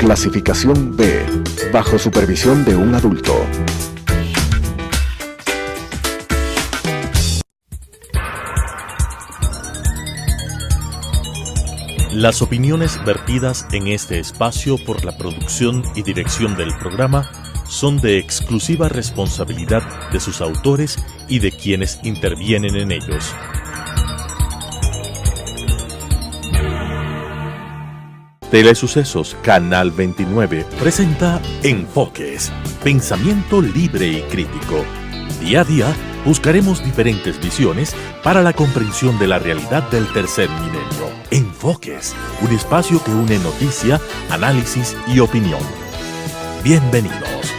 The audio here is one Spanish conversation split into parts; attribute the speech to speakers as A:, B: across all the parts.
A: Clasificación B, bajo supervisión de un adulto.
B: Las opiniones vertidas en este espacio por la producción y dirección del programa son de exclusiva responsabilidad de sus autores y de quienes intervienen en ellos. Telesucesos Canal 29 presenta Enfoques, pensamiento libre y crítico. Día a día buscaremos diferentes visiones para la comprensión de la realidad del tercer milenio. Enfoques, un espacio que une noticia, análisis y opinión. Bienvenidos.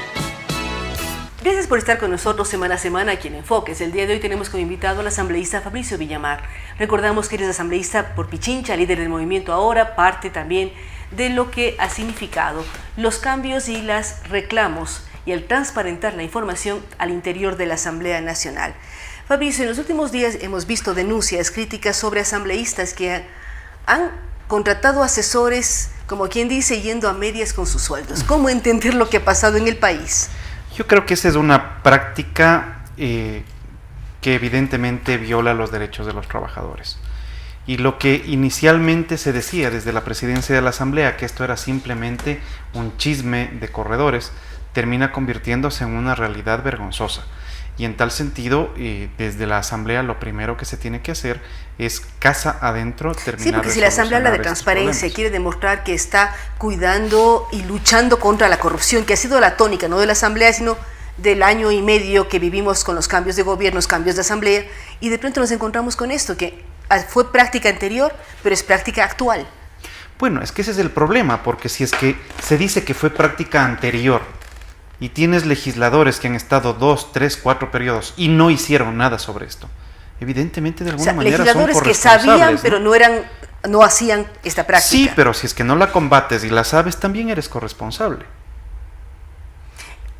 C: Gracias por estar con nosotros semana a semana aquí en Enfoques. El día de hoy tenemos como invitado al asambleísta Fabricio Villamar. Recordamos que eres asambleísta por Pichincha, líder del movimiento ahora, parte también de lo que ha significado los cambios y los reclamos y el transparentar la información al interior de la Asamblea Nacional. Fabricio, en los últimos días hemos visto denuncias, críticas sobre asambleístas que han contratado asesores, como quien dice, yendo a medias con sus sueldos. ¿Cómo entender lo que ha pasado en el país?
D: Yo creo que esa es una práctica que evidentemente viola los derechos de los trabajadores. Y lo que inicialmente se decía desde la presidencia de la Asamblea, que esto era simplemente un chisme de corredores, termina convirtiéndose en una realidad vergonzosa. Y en tal sentido, desde la Asamblea lo primero que se tiene que hacer es casa adentro terminar.
C: Sí, porque si la Asamblea habla de transparencia, quiere demostrar que está cuidando y luchando contra la corrupción, que ha sido la tónica, no de la Asamblea, sino del año y medio que vivimos con los cambios de gobiernos, cambios de Asamblea, y de pronto nos encontramos con esto, que fue práctica anterior, pero es práctica actual.
D: Bueno, es que ese es el problema, porque si es que se dice que fue práctica anterior, y tienes legisladores que han estado 2, 3, 4 periodos y no hicieron nada sobre esto, evidentemente de alguna manera
C: legisladores
D: son
C: que sabían,
D: ¿no?
C: pero no hacían esta práctica.
D: Sí, pero si es que no la combates y la sabes, también eres corresponsable.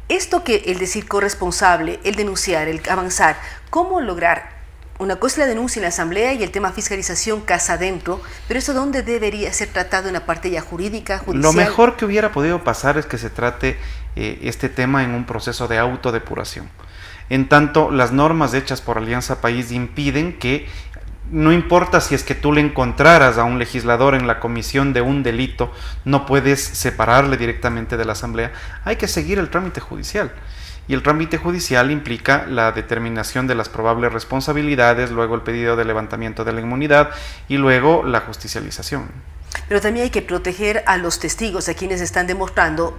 C: Esto que el decir corresponsable, el denunciar, el avanzar, ¿cómo lograr? Una cosa es la denuncia en la Asamblea y el tema fiscalización casa adentro, pero ¿eso dónde debería ser tratado en la parte ya jurídica, judicial?
D: Lo mejor que hubiera podido pasar es que se trate este tema en un proceso de autodepuración. En tanto, las normas hechas por Alianza País impiden que, no importa si es que tú le encontraras a un legislador en la comisión de un delito, no puedes separarle directamente de la Asamblea, hay que seguir el trámite judicial. Y el trámite judicial implica la determinación de las probables responsabilidades, luego el pedido de levantamiento de la inmunidad y luego la justicialización.
C: Pero también hay que proteger a los testigos, a quienes están demostrando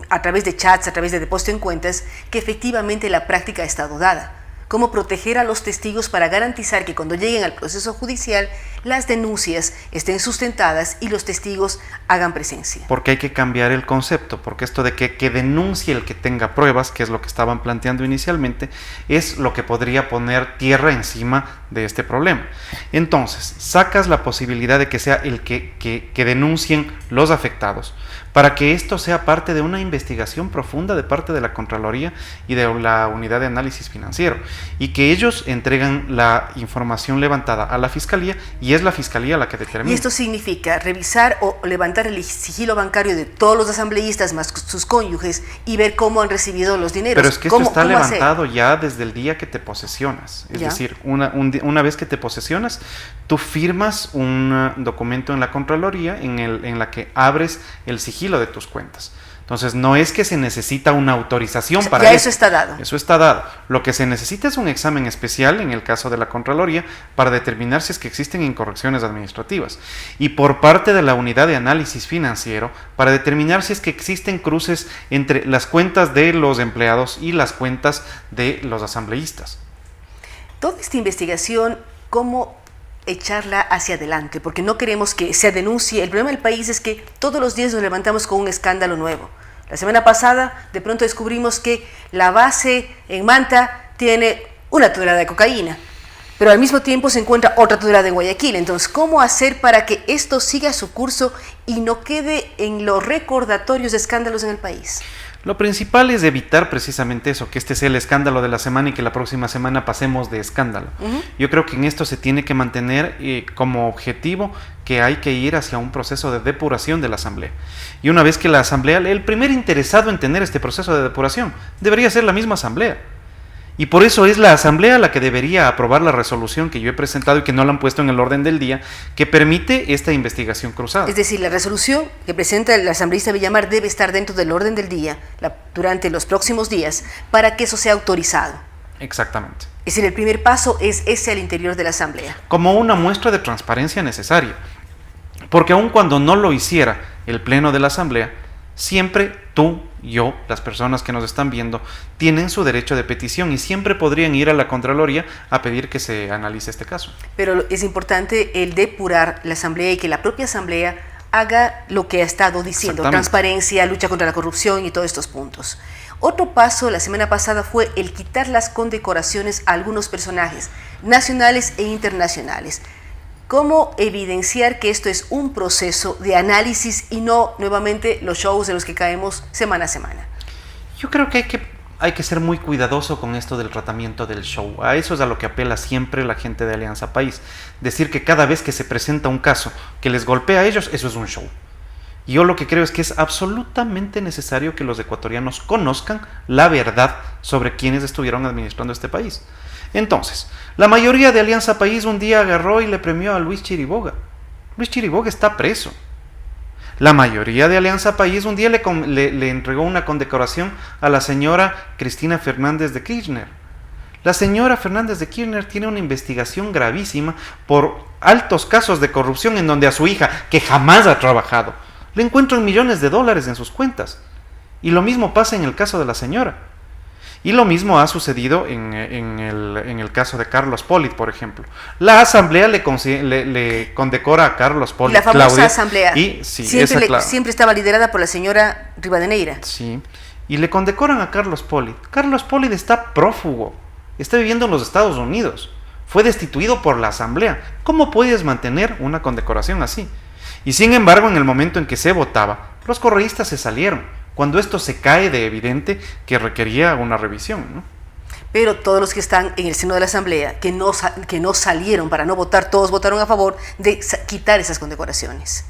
C: a través de chats, a través de depósito en cuentas, que efectivamente la práctica ha estado dada. Cómo proteger a los testigos para garantizar que cuando lleguen al proceso judicial las denuncias estén sustentadas y los testigos hagan presencia.
D: Porque hay que cambiar el concepto, porque esto de que denuncie el que tenga pruebas, que es lo que estaban planteando inicialmente, es lo que podría poner tierra encima de este problema. Entonces, sacas la posibilidad de que sea el que denuncien los afectados, para que esto sea parte de una investigación profunda de parte de la Contraloría y de la Unidad de Análisis Financiero, y que ellos entregan la información levantada a la Fiscalía y es la Fiscalía la que determina.
C: Y esto significa revisar o levantar el sigilo bancario de todos los asambleístas más sus cónyuges y ver cómo han recibido los dineros.
D: Pero es que esto está levantado ya desde el día que te posesionas. Es decir, una vez que te posesionas, tú firmas un documento en la Contraloría en la que abres el sigilo de tus cuentas. Entonces, no es que se necesita una autorización para eso.
C: Eso está dado.
D: Eso está dado. Lo que se necesita es un examen especial, en el caso de la Contraloría, para determinar si es que existen incorrecciones administrativas. Y por parte de la Unidad de Análisis Financiero, para determinar si es que existen cruces entre las cuentas de los empleados y las cuentas de los asambleístas.
C: Toda esta investigación, ¿cómo echarla hacia adelante? Porque no queremos que se denuncie. El problema del país es que todos los días nos levantamos con un escándalo nuevo. La semana pasada de pronto descubrimos que la base en Manta tiene 1 tonelada de cocaína, pero al mismo tiempo se encuentra otra tonelada en Guayaquil. Entonces, ¿cómo hacer para que esto siga su curso y no quede en los recordatorios de escándalos en el país?
D: Lo principal es evitar precisamente eso, que este sea el escándalo de la semana y que la próxima semana pasemos de escándalo. Yo creo que en esto se tiene que mantener como objetivo que hay que ir hacia un proceso de depuración de la Asamblea. Y una vez que la Asamblea, el primer interesado en tener este proceso de depuración debería ser la misma Asamblea. Y por eso es la Asamblea la que debería aprobar la resolución que yo he presentado y que no la han puesto en el orden del día, que permite esta investigación cruzada.
C: Es decir, la resolución que presenta el asambleísta Villamar debe estar dentro del orden del día durante los próximos días para que eso sea autorizado.
D: Exactamente.
C: Es decir, el primer paso es ese al interior de la Asamblea.
D: Como una muestra de transparencia necesaria. Porque aun cuando no lo hiciera el Pleno de la Asamblea, siempre tú, yo, las personas que nos están viendo, tienen su derecho de petición y siempre podrían ir a la Contraloría a pedir que se analice este caso.
C: Pero es importante el depurar la Asamblea y que la propia Asamblea haga lo que ha estado diciendo, transparencia, lucha contra la corrupción y todos estos puntos. Otro paso la semana pasada fue el quitar las condecoraciones a algunos personajes nacionales e internacionales. ¿Cómo evidenciar que esto es un proceso de análisis y no nuevamente los shows en los que caemos semana a semana?
D: Yo creo que hay que ser muy cuidadoso con esto del tratamiento del show. A eso es a lo que apela siempre la gente de Alianza País. Decir que cada vez que se presenta un caso que les golpea a ellos, eso es un show. Y yo lo que creo es que es absolutamente necesario que los ecuatorianos conozcan la verdad sobre quienes estuvieron administrando este país. Entonces, la mayoría de Alianza País un día agarró y le premió a Luis Chiriboga. Luis Chiriboga está preso. La mayoría de Alianza País un día le entregó una condecoración a la señora Cristina Fernández de Kirchner. La señora Fernández de Kirchner tiene una investigación gravísima por altos casos de corrupción en donde a su hija, que jamás ha trabajado, le encuentran millones de dólares en sus cuentas. Y lo mismo pasa en el caso de la señora. Y lo mismo ha sucedido en el caso de Carlos Polit, por ejemplo. La Asamblea le condecora a Carlos Polit.
C: La famosa Asamblea.
D: Y, sí,
C: siempre estaba liderada por la señora Rivadeneira.
D: Sí, y le condecoran a Carlos Polit. Carlos Polit está prófugo, está viviendo en los Estados Unidos, fue destituido por la Asamblea. ¿Cómo puedes mantener una condecoración así? Y sin embargo, en el momento en que se votaba, los correístas se salieron, cuando esto se cae de evidente que requería una revisión, ¿no?
C: Pero todos los que están en el seno de la Asamblea, que no salieron para no votar, todos votaron a favor de quitar esas condecoraciones.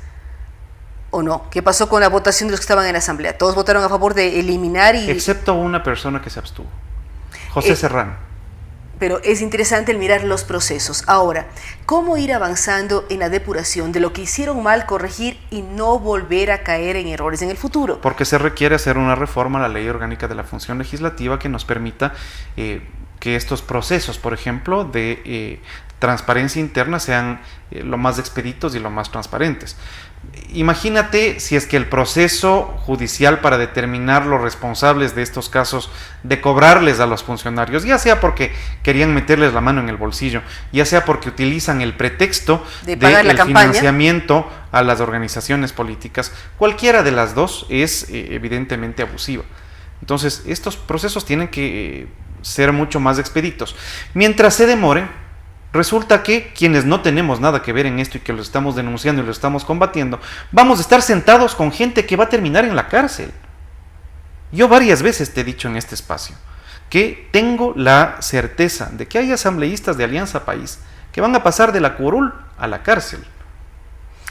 C: ¿O no? ¿Qué pasó con la votación de los que estaban en la Asamblea? Todos votaron a favor de eliminar y...
D: Excepto una persona que se abstuvo, José Serrano.
C: Pero es interesante el mirar los procesos. Ahora, ¿cómo ir avanzando en la depuración de lo que hicieron mal, corregir y no volver a caer en errores en el futuro?
D: Porque se requiere hacer una reforma a la Ley Orgánica de la Función Legislativa que nos permita que estos procesos, por ejemplo, de transparencia interna sean lo más expeditos y lo más transparentes. Imagínate si es que el proceso judicial para determinar los responsables de estos casos, de cobrarles a los funcionarios, ya sea porque querían meterles la mano en el bolsillo, ya sea porque utilizan el pretexto del financiamiento a las organizaciones políticas, cualquiera de las dos es evidentemente abusiva. Entonces, estos procesos tienen que ser mucho más expeditos. Mientras se demoren, resulta que quienes no tenemos nada que ver en esto y que lo estamos denunciando y lo estamos combatiendo, vamos a estar sentados con gente que va a terminar en la cárcel. Yo varias veces te he dicho en este espacio que tengo la certeza de que hay asambleístas de Alianza País que van a pasar de la curul a la cárcel.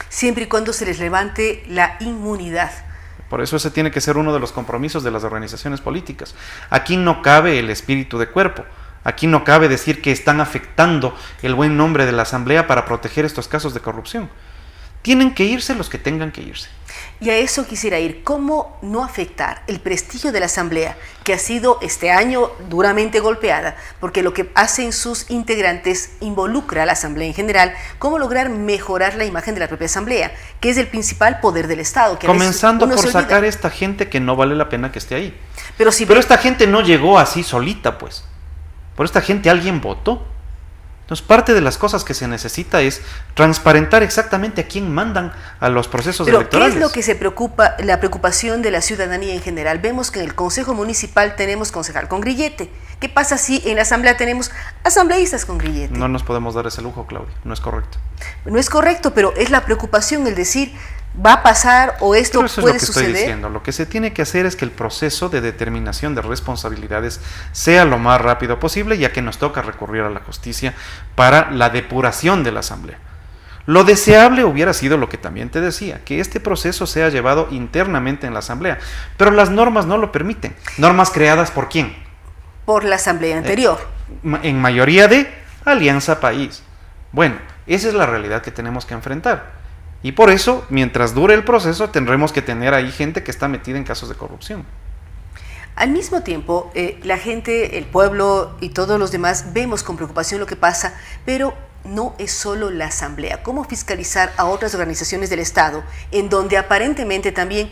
C: Siempre y cuando se les levante la inmunidad.
D: Por eso ese tiene que ser uno de los compromisos de las organizaciones políticas. Aquí no cabe el espíritu de cuerpo. Aquí no cabe decir que están afectando el buen nombre de la Asamblea para proteger estos casos de corrupción. Tienen que irse los que tengan que irse.
C: Y a eso quisiera ir. ¿Cómo no afectar el prestigio de la Asamblea, que ha sido este año duramente golpeada? Porque lo que hacen sus integrantes involucra a la Asamblea en general. ¿Cómo lograr mejorar la imagen de la propia Asamblea, que es el principal poder del Estado? Que
D: comenzando por sacar a esta gente que no vale la pena que esté ahí.
C: Pero
D: esta gente no llegó así solita, pues. Por esta gente alguien votó. Entonces, parte de las cosas que se necesita es transparentar exactamente a quién mandan a los procesos electorales.
C: ¿Qué es lo que se preocupa, la preocupación de la ciudadanía en general? Vemos que en el Consejo Municipal tenemos concejal con grillete. ¿Qué pasa si en la Asamblea tenemos asambleístas con grillete?
D: No nos podemos dar ese lujo, Claudia. No es correcto.
C: No es correcto, pero es la preocupación el decir, ¿Va a pasar o esto
D: Pero eso
C: puede
D: es lo que
C: suceder?
D: estoy diciendo. Lo que se tiene que hacer es que el proceso de determinación de responsabilidades sea lo más rápido posible, ya que nos toca recurrir a la justicia para la depuración de la Asamblea. Lo deseable hubiera sido lo que también te decía, que este proceso sea llevado internamente en la Asamblea, pero las normas no lo permiten. ¿Normas creadas por quién?
C: Por la Asamblea anterior.
D: En mayoría de Alianza País. Bueno, esa es la realidad que tenemos que enfrentar. Y por eso, mientras dure el proceso, tendremos que tener ahí gente que está metida en casos de corrupción.
C: Al mismo tiempo, la gente, el pueblo y todos los demás vemos con preocupación lo que pasa, pero no es solo la Asamblea. ¿Cómo fiscalizar a otras organizaciones del Estado en donde aparentemente también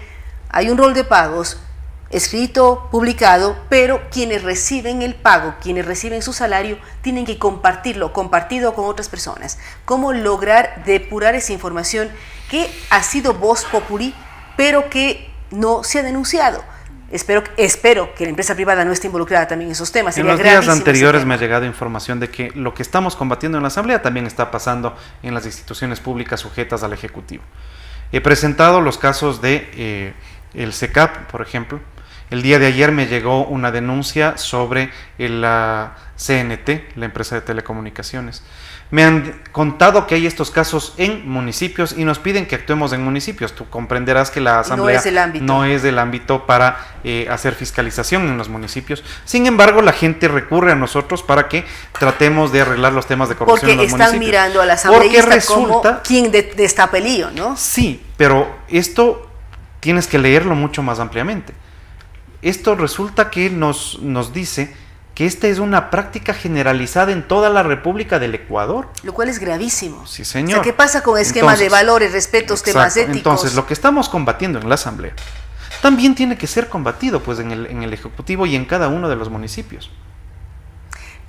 C: hay un rol de pagos escrito, publicado, pero quienes reciben el pago, quienes reciben su salario, tienen que compartirlo, compartido con otras personas? ¿Cómo lograr depurar esa información que ha sido voz populi, pero que no se ha denunciado? Espero que la empresa privada no esté involucrada también en esos temas.
D: En
C: Sería
D: los días
C: gravísimo ese
D: anteriores
C: tema.
D: me ha llegado información de que lo que estamos combatiendo en la Asamblea también está pasando en las instituciones públicas sujetas al Ejecutivo. He presentado los casos de el SECAP, por ejemplo. El día de ayer me llegó una denuncia sobre la CNT, la empresa de telecomunicaciones. Me han contado que hay estos casos en municipios y nos piden que actuemos en municipios. Tú comprenderás que la Asamblea no es el ámbito para hacer fiscalización en los municipios. Sin embargo, la gente recurre a nosotros para que tratemos de arreglar los temas de corrupción en los municipios.
C: Porque están mirando a la asambleísta
D: Porque resulta,
C: como quien destapa el lío, ¿no?
D: Sí, pero esto tienes que leerlo mucho más ampliamente. Esto resulta que nos dice que esta es una práctica generalizada en toda la República del Ecuador.
C: Lo cual es gravísimo.
D: Sí, señor.
C: O sea, ¿qué pasa con esquemas de valores, respetos, temas éticos?
D: Entonces, lo que estamos combatiendo en la Asamblea también tiene que ser combatido pues en el Ejecutivo y en cada uno de los municipios.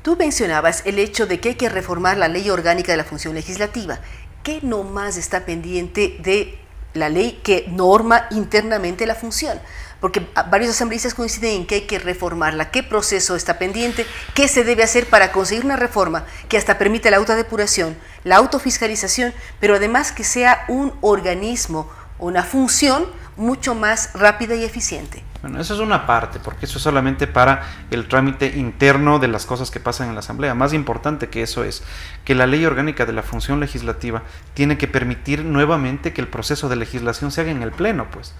C: Tú mencionabas el hecho de que hay que reformar la ley orgánica de la función legislativa. ¿Qué nomás está pendiente de la ley que norma internamente la función? Porque varios asambleístas coinciden en que hay que reformarla. ¿Qué proceso está pendiente? ¿Qué se debe hacer para conseguir una reforma que hasta permita la autodepuración, la autofiscalización, pero además que sea un organismo, una función mucho más rápida y eficiente?
D: Bueno, eso es una parte, porque eso es solamente para el trámite interno de las cosas que pasan en la Asamblea. Más importante que eso es que la ley orgánica de la función legislativa tiene que permitir nuevamente que el proceso de legislación se haga en el Pleno, pues.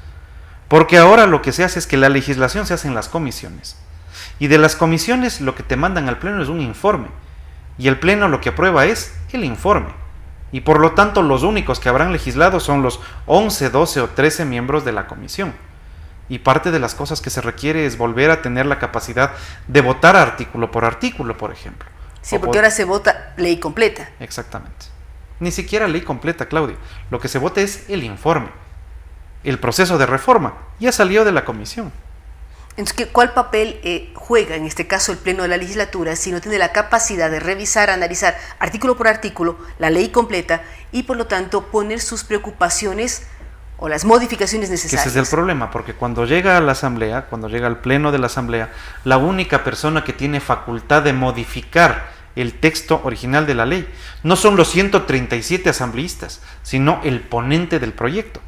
D: Porque ahora lo que se hace es que la legislación se hace en las comisiones. Y de las comisiones lo que te mandan al Pleno es un informe. Y el Pleno lo que aprueba es el informe. Y por lo tanto los únicos que habrán legislado son los 11, 12 o 13 miembros de la comisión. Y parte de las cosas que se requiere es volver a tener la capacidad de votar artículo, por ejemplo.
C: Sí, porque ahora se vota ley completa.
D: Exactamente. Ni siquiera ley completa, Claudio. Lo que se vota es el informe. El proceso de reforma ya salió de la comisión.
C: Entonces, ¿cuál papel juega en este caso el Pleno de la Legislatura si no tiene la capacidad de revisar, analizar artículo por artículo la ley completa y por lo tanto poner sus preocupaciones o las modificaciones necesarias?
D: Ese es el problema, porque cuando llega a la Asamblea, cuando llega al Pleno de la Asamblea, la única persona que tiene facultad de modificar el texto original de la ley no son los 137 asambleístas, sino el ponente del proyecto.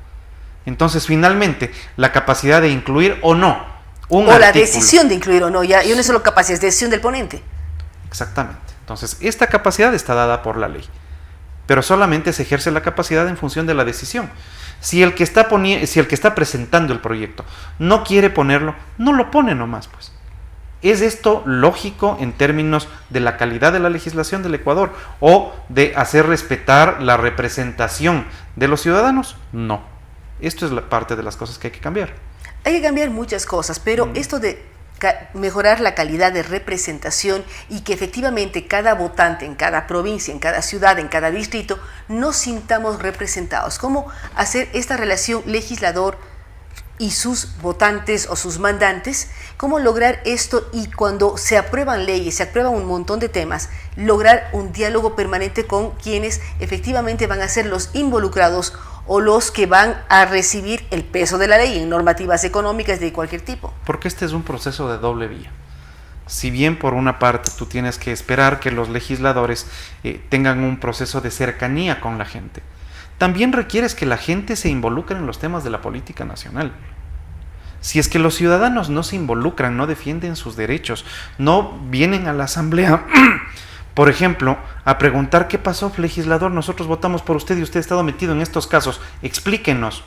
D: Entonces, finalmente, la capacidad de incluir o no un artículo.
C: La decisión de incluir o no, ya no es solo capacidad, es decisión del ponente.
D: Exactamente. Entonces, esta capacidad está dada por la ley, pero solamente se ejerce la capacidad en función de la decisión. Si el que está presentando el proyecto no quiere ponerlo, no lo pone nomás, pues. ¿Es esto lógico en términos de la calidad de la legislación del Ecuador o de hacer respetar la representación de los ciudadanos? No. Esto es la parte de las cosas que hay que cambiar.
C: Hay que cambiar muchas cosas, pero esto de mejorar la calidad de representación y que efectivamente cada votante en cada provincia, en cada ciudad, en cada distrito, nos sintamos representados. ¿Cómo hacer esta relación legislador y sus votantes o sus mandantes? ¿Cómo lograr esto? Y cuando se aprueban leyes, se aprueban un montón de temas, lograr un diálogo permanente con quienes efectivamente van a ser los involucrados o los que van a recibir el peso de la ley en normativas económicas de cualquier tipo.
D: Porque este es un proceso de doble vía. Si bien por una parte tú tienes que esperar que los legisladores tengan un proceso de cercanía con la gente, también requieres que la gente se involucre en los temas de la política nacional. Si es que los ciudadanos no se involucran, no defienden sus derechos, no vienen a la asamblea, por ejemplo, a preguntar qué pasó, legislador, nosotros votamos por usted y usted ha estado metido en estos casos, explíquenos.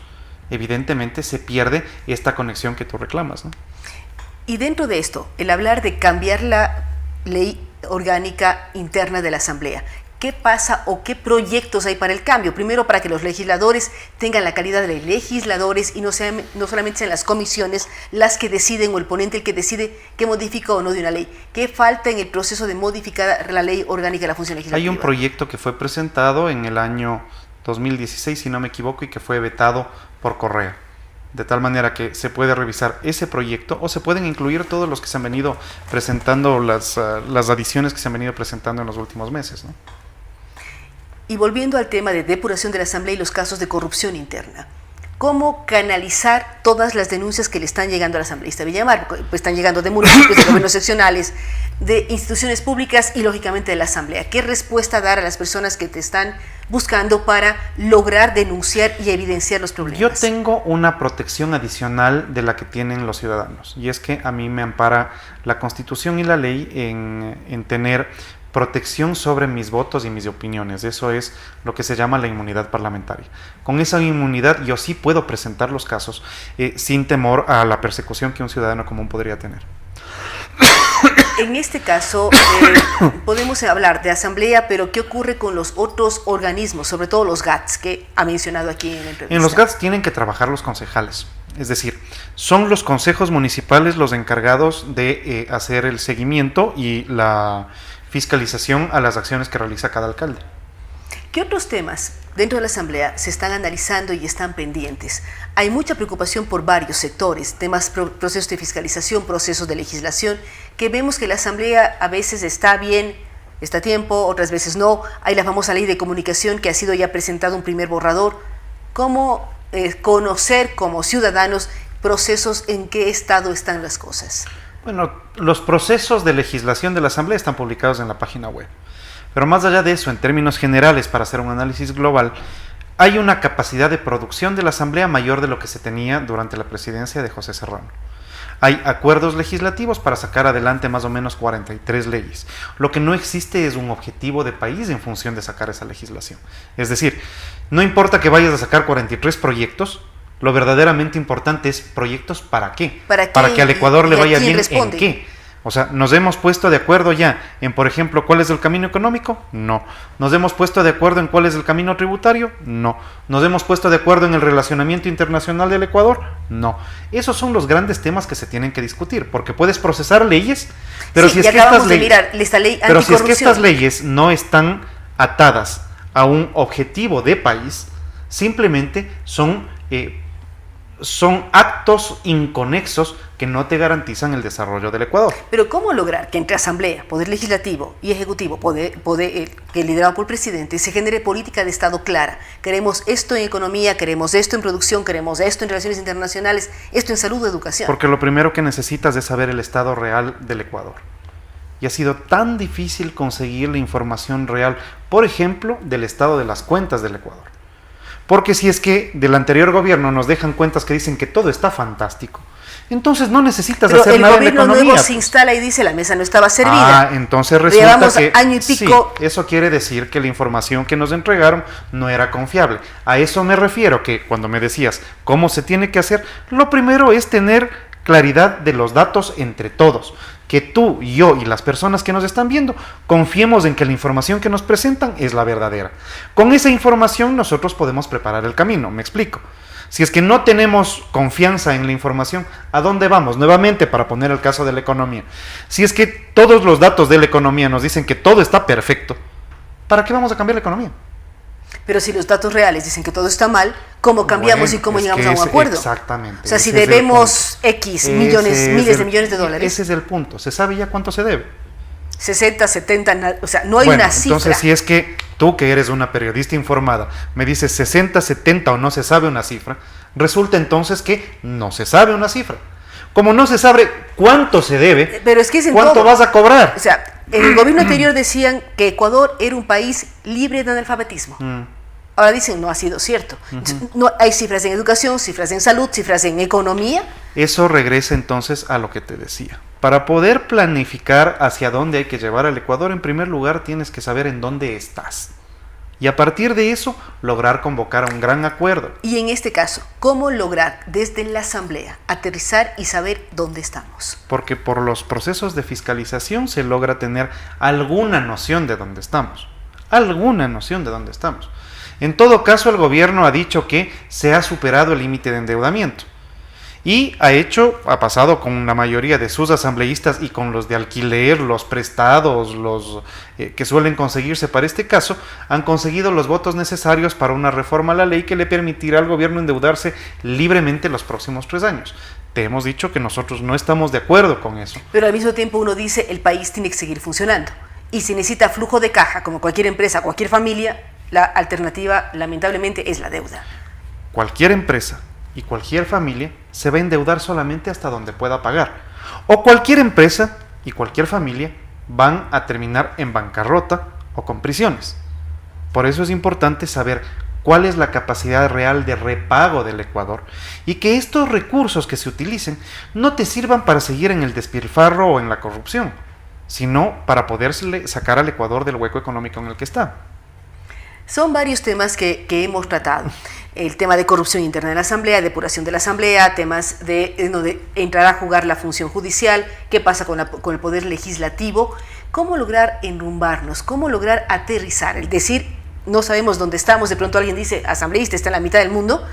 D: Evidentemente se pierde esta conexión que tú reclamas, ¿no?
C: Y dentro de esto, el hablar de cambiar la ley orgánica interna de la Asamblea, ¿qué pasa o qué proyectos hay para el cambio? Primero, para que los legisladores tengan la calidad de legisladores y no solamente sean las comisiones las que deciden o el ponente el que decide qué modifica o no de una ley. ¿Qué falta en el proceso de modificar la ley orgánica de la función legislativa?
D: Hay un proyecto que fue presentado en el año 2016, si no me equivoco, y que fue vetado por Correa. De tal manera que se puede revisar ese proyecto o se pueden incluir todos los que se han venido presentando, las adiciones que se han venido presentando en los últimos meses, ¿no?
C: Y volviendo al tema de depuración de la Asamblea y los casos de corrupción interna, ¿cómo canalizar todas las denuncias que le están llegando al asambleísta Villamar? Pues están llegando de municipios, de gobiernos seccionales, de instituciones públicas y lógicamente de la Asamblea. ¿Qué respuesta dar a las personas que te están buscando para lograr denunciar y evidenciar los problemas?
D: Yo tengo una protección adicional de la que tienen los ciudadanos, y es que a mí me ampara la Constitución y la ley en tener protección sobre mis votos y mis opiniones. Eso es lo que se llama la inmunidad parlamentaria. Con esa inmunidad yo sí puedo presentar los casos sin temor a la persecución que un ciudadano común podría tener.
C: En este caso, podemos hablar de asamblea, pero ¿qué ocurre con los otros organismos, sobre todo los GATS, que ha mencionado aquí en la entrevista?
D: En los GATS tienen que trabajar los concejales, es decir, son los consejos municipales los encargados de hacer el seguimiento y la fiscalización a las acciones que realiza cada alcalde.
C: ¿Qué otros temas dentro de la Asamblea se están analizando y están pendientes? Hay mucha preocupación por varios sectores, temas, procesos de fiscalización, procesos de legislación, que vemos que la Asamblea a veces está bien, está a tiempo, otras veces no. Hay la famosa ley de comunicación que ha sido ya presentado un primer borrador. ¿Cómo conocer como ciudadanos procesos, en qué estado están las cosas?
D: Bueno, los procesos de legislación de la Asamblea están publicados en la página web. Pero más allá de eso, en términos generales, para hacer un análisis global, hay una capacidad de producción de la Asamblea mayor de lo que se tenía durante la presidencia de José Serrano. Hay acuerdos legislativos para sacar adelante más o menos 43 leyes. Lo que no existe es un objetivo de país en función de sacar esa legislación. Es decir, no importa que vayas a sacar 43 proyectos, lo verdaderamente importante es proyectos ¿para qué? ¿Para que al Ecuador le vaya bien en qué? O sea, ¿nos hemos puesto de acuerdo ya en, por ejemplo, cuál es el camino económico? No. ¿Nos hemos puesto de acuerdo en cuál es el camino tributario? No. ¿Nos hemos puesto de acuerdo en el relacionamiento internacional del Ecuador? No. Esos son los grandes temas que se tienen que discutir, porque puedes procesar leyes, pero si es que estas leyes no están atadas a un objetivo de país, simplemente son actos inconexos que no te garantizan el desarrollo del Ecuador.
C: Pero ¿cómo lograr que entre Asamblea, Poder Legislativo y Ejecutivo, que liderado por el presidente, se genere política de Estado clara? Queremos esto en economía, queremos esto en producción, queremos esto en relaciones internacionales, esto en salud o educación.
D: Porque lo primero que necesitas es saber el estado real del Ecuador. Y ha sido tan difícil conseguir la información real, por ejemplo, del estado de las cuentas del Ecuador. Porque si es que del anterior gobierno nos dejan cuentas que dicen que todo está fantástico, entonces no necesitas hacer nada en la economía.
C: El gobierno nuevo se instala y dice la mesa no estaba servida.
D: Entonces resulta que
C: año y pico.
D: Sí, eso quiere decir que la información que nos entregaron no era confiable. A eso me refiero, que cuando me decías cómo se tiene que hacer, lo primero es tener claridad de los datos entre todos. Que tú, yo y las personas que nos están viendo confiemos en que la información que nos presentan es la verdadera. Con esa información nosotros podemos preparar el camino, me explico. Si es que no tenemos confianza en la información, ¿a dónde vamos? Nuevamente, para poner el caso de la economía. Si es que todos los datos de la economía nos dicen que todo está perfecto, ¿para qué vamos a cambiar la economía?
C: Pero si los datos reales dicen que todo está mal, ¿cómo cambiamos y cómo llegamos a un acuerdo?
D: Exactamente.
C: O sea, si debemos X millones, miles de millones de dólares.
D: Ese es el punto. ¿Se sabe ya cuánto se debe?
C: 60, 70, o sea, no hay una cifra.
D: Entonces, si es que tú, que eres una periodista informada, me dices 60, 70 o no se sabe una cifra, resulta entonces que no se sabe una cifra. Como no se sabe cuánto se debe,
C: pero es que
D: ¿cuánto vas a cobrar?
C: O sea, en el gobierno anterior decían que Ecuador era un país libre de analfabetismo. Ahora dicen, no ha sido cierto. No, hay cifras en educación, cifras en salud, cifras en economía.
D: Eso regresa entonces a lo que te decía. Para poder planificar hacia dónde hay que llevar al Ecuador, en primer lugar tienes que saber en dónde estás. Y a partir de eso, lograr convocar a un gran acuerdo.
C: Y en este caso, ¿cómo lograr desde la Asamblea aterrizar y saber dónde estamos?
D: Porque por los procesos de fiscalización se logra tener alguna noción de dónde estamos. Alguna noción de dónde estamos. En todo caso, el gobierno ha dicho que se ha superado el límite de endeudamiento. Y ha pasado con la mayoría de sus asambleístas y con los de alquiler, los prestados, los que suelen conseguirse para este caso, han conseguido los votos necesarios para una reforma a la ley que le permitirá al gobierno endeudarse libremente los próximos 3 años. Te hemos dicho que nosotros no estamos de acuerdo con eso.
C: Pero al mismo tiempo uno dice, el país tiene que seguir funcionando. Y si necesita flujo de caja, como cualquier empresa, cualquier familia, la alternativa, lamentablemente, es la deuda.
D: Cualquier empresa y cualquier familia se va a endeudar solamente hasta donde pueda pagar. O cualquier empresa y cualquier familia van a terminar en bancarrota o con prisiones. Por eso es importante saber cuál es la capacidad real de repago del Ecuador y que estos recursos que se utilicen no te sirvan para seguir en el despilfarro o en la corrupción, sino para poder sacar al Ecuador del hueco económico en el que está.
C: Son varios temas que hemos tratado. El tema de corrupción interna de la Asamblea, depuración de la Asamblea, temas de entrar a jugar la función judicial, qué pasa con el poder legislativo, cómo lograr enrumbarnos, cómo lograr aterrizar, es decir, no sabemos dónde estamos, de pronto alguien dice, asambleísta está en la mitad del mundo,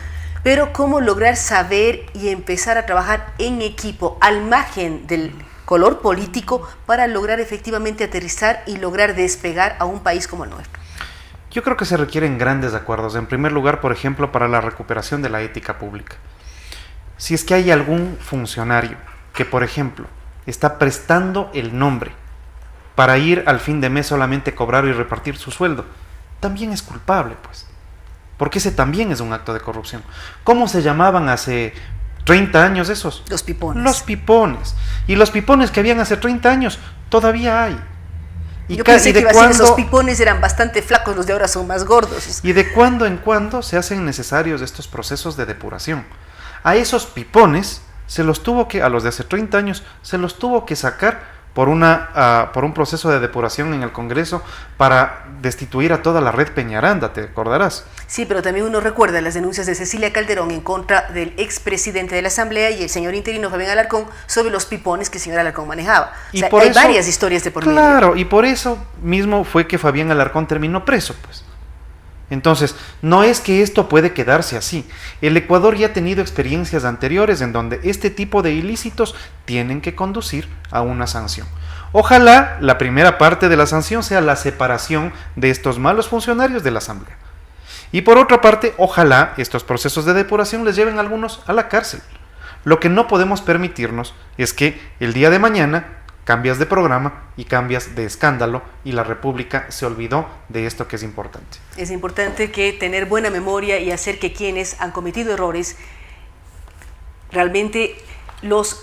C: pero cómo lograr saber y empezar a trabajar en equipo, al margen del color político, para lograr efectivamente aterrizar y lograr despegar a un país como el nuestro.
D: Yo creo que se requieren grandes acuerdos. En primer lugar, por ejemplo, para la recuperación de la ética pública. Si es que hay algún funcionario que, por ejemplo, está prestando el nombre para ir al fin de mes solamente cobrar y repartir su sueldo, también es culpable, pues. Porque ese también es un acto de corrupción. ¿Cómo se llamaban hace 30 años esos?
C: Los pipones.
D: Los pipones. Y los pipones que habían hace 30 años, todavía hay.
C: Yo pensé que iba a decir, esos pipones eran bastante flacos, los de ahora son más gordos.
D: Y de cuando en cuando se hacen necesarios estos procesos de depuración. A esos pipones se los tuvo que, a los de hace 30 años, se los tuvo que sacar por un proceso de depuración en el Congreso para destituir a toda la red Peñaranda, ¿te acordarás?
C: Sí, pero también uno recuerda las denuncias de Cecilia Calderón en contra del expresidente de la Asamblea y el señor interino Fabián Alarcón sobre los pipones que el señor Alarcón manejaba. Hay varias historias de por medio.
D: Claro, y por eso mismo fue que Fabián Alarcón terminó preso, pues. Entonces, no es que esto puede quedarse así. El Ecuador ya ha tenido experiencias anteriores en donde este tipo de ilícitos tienen que conducir a una sanción. Ojalá la primera parte de la sanción sea la separación de estos malos funcionarios de la Asamblea. Y por otra parte, ojalá estos procesos de depuración les lleven a algunos a la cárcel. Lo que no podemos permitirnos es que el día de mañana cambias de programa y cambias de escándalo y la República se olvidó de esto que es importante.
C: Es importante que tener buena memoria y hacer que quienes han cometido errores realmente los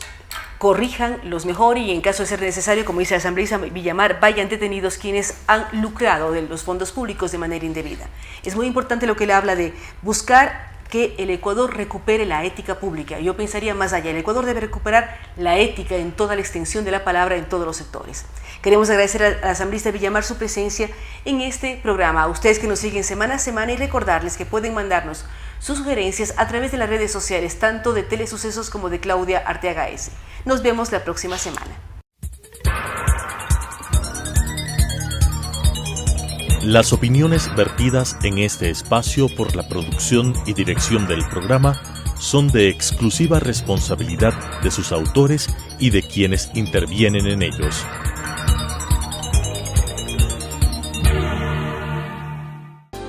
C: corrijan, los mejoren y en caso de ser necesario, como dice la asambleísta Villamar, vayan detenidos quienes han lucrado de los fondos públicos de manera indebida. Es muy importante lo que él habla de buscar que el Ecuador recupere la ética pública. Yo pensaría más allá, el Ecuador debe recuperar la ética en toda la extensión de la palabra en todos los sectores. Queremos agradecer a la asambleísta Villamar su presencia en este programa, a ustedes que nos siguen semana a semana y recordarles que pueden mandarnos sus sugerencias a través de las redes sociales, tanto de Telesucesos como de Claudia Arteaga S. Nos vemos la próxima semana.
B: Las opiniones vertidas en este espacio por la producción y dirección del programa son de exclusiva responsabilidad de sus autores y de quienes intervienen en ellos.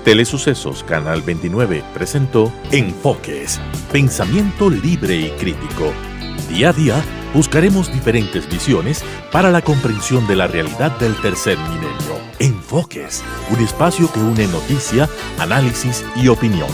B: Telesucesos Canal 29 presentó Enfoques, pensamiento libre y crítico. Día a día buscaremos diferentes visiones para la comprensión de la realidad del tercer milenio. Enfoques, un espacio que une noticia, análisis y opinión.